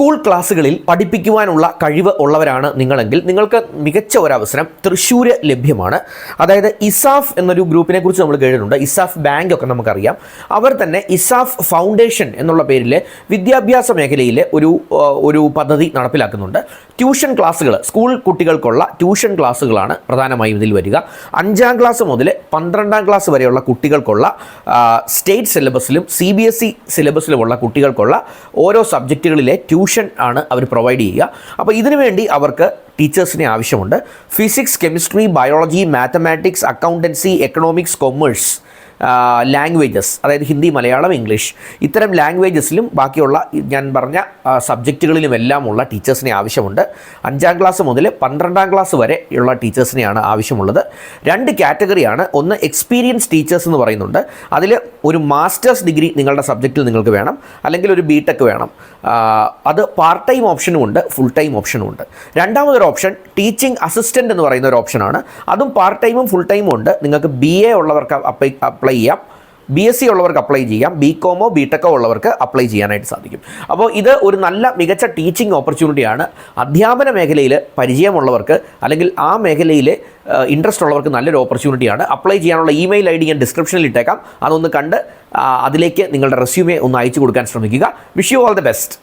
School ക്ലാസ്സുകളിൽ പഠിപ്പിക്കുവാനുള്ള കഴിവ് ഉള്ളവരാണ് നിങ്ങളെങ്കിൽ നിങ്ങൾക്ക് മികച്ച ഒരവസരം തൃശ്ശൂർ ലഭ്യമാണ്. അതായത് ഇസാഫ് എന്നൊരു ഗ്രൂപ്പിനെ കുറിച്ച് നമ്മൾ കേട്ടിട്ടുണ്ട്. ഇസാഫ് ബാങ്ക് ഒക്കെ നമുക്കറിയാം. അവർ തന്നെ ഇസാഫ് ഫൗണ്ടേഷൻ എന്നുള്ള പേരിൽ വിദ്യാഭ്യാസ മേഖലയിൽ ഒരു പദ്ധതി നടപ്പിലാക്കുന്നുണ്ട്. ട്യൂഷൻ ക്ലാസ്സുകൾ, സ്കൂൾ കുട്ടികൾക്കുള്ള ട്യൂഷൻ ക്ലാസ്സുകളാണ് പ്രധാനമായും ഇതിൽ വരിക. 5ാം ക്ലാസ് മുതൽ 12ാം ക്ലാസ് വരെയുള്ള കുട്ടികൾക്കുള്ള സ്റ്റേറ്റ് സിലബസിലും CBSE സിലബസിലുമുള്ള കുട്ടികൾക്കുള്ള ഓരോ സബ്ജക്റ്റുകളിലെ ട്യൂഷൻ ആണ് അവർ പ്രൊവൈഡ് ചെയ്യുക. അപ്പോൾ ഇതിനു വേണ്ടി അവർക്ക് ടീച്ചേഴ്സിനെ ആവശ്യമുണ്ട്. Physics, chemistry, biology, mathematics, accountancy, economics, commerce, languages, അതായത് ഹിന്ദി, മലയാളം, ഇംഗ്ലീഷ്, ഇത്തരം ലാംഗ്വേജസിലും ബാക്കിയുള്ള ഞാൻ പറഞ്ഞ സബ്ജക്റ്റുകളിലുമെല്ലാമുള്ള ടീച്ചേഴ്സിനെ ആവശ്യമുണ്ട്. 5ാം ക്ലാസ് മുതൽ 12ാം ക്ലാസ് വരെ ഉള്ള ടീച്ചേഴ്സിനെയാണ് ആവശ്യമുള്ളത്. 2 കാറ്റഗറിയാണ്. ഒന്ന് എക്സ്പീരിയൻസ് ടീച്ചേഴ്സ് എന്ന് പറയുന്നുണ്ട്. അതിൽ ഒരു മാസ്റ്റേഴ്സ് ഡിഗ്രി നിങ്ങളുടെ സബ്ജക്റ്റിൽ നിങ്ങൾക്ക് വേണം, അല്ലെങ്കിൽ ഒരു BTech വേണം. അത് പാർട്ട് ടൈം ഓപ്ഷനും ഉണ്ട്, ഫുൾ ടൈം ഓപ്ഷനും ഉണ്ട്. രണ്ടാമതൊരു ഓപ്ഷൻ ടീച്ചിങ് അസിസ്റ്റൻ്റ് എന്ന് പറയുന്ന ഒരു ഓപ്ഷനാണ്. അതും പാർട്ട് ടൈമും ഫുൾ ടൈമും ഉണ്ട്. നിങ്ങൾക്ക് BA ഉള്ളവർക്ക് അപ്ലൈ ചെയ്യാം, BSc ഉള്ളവർക്ക് അപ്ലൈ ചെയ്യാം, BCom BTech ഉള്ളവർക്ക് അപ്ലൈ ചെയ്യാനായിട്ട് സാധിക്കും. അപ്പോൾ ഇത് ഒരു നല്ല മികച്ച ടീച്ചിങ് ഓപ്പർച്യൂണിറ്റിയാണ്. അധ്യാപന മേഖലയിൽ പരിചയമുള്ളവർക്ക് അല്ലെങ്കിൽ ആ മേഖലയിൽ ഇൻട്രസ്റ്റ് ഉള്ളവർക്ക് നല്ലൊരു ഓപ്പർച്യൂണിറ്റിയാണ്. അപ്ലൈ ചെയ്യാനുള്ള ഇമെയിൽ ID ഞാൻ ഡിസ്ക്രിപ്ഷനിൽ ഇട്ടേക്കാം. അതൊന്ന് കണ്ട് അതിലേക്ക് നിങ്ങളുടെ റെസ്യൂമെ ഒന്ന് അയച്ചു കൊടുക്കാൻ ശ്രമിക്കുക. Wish you all the best.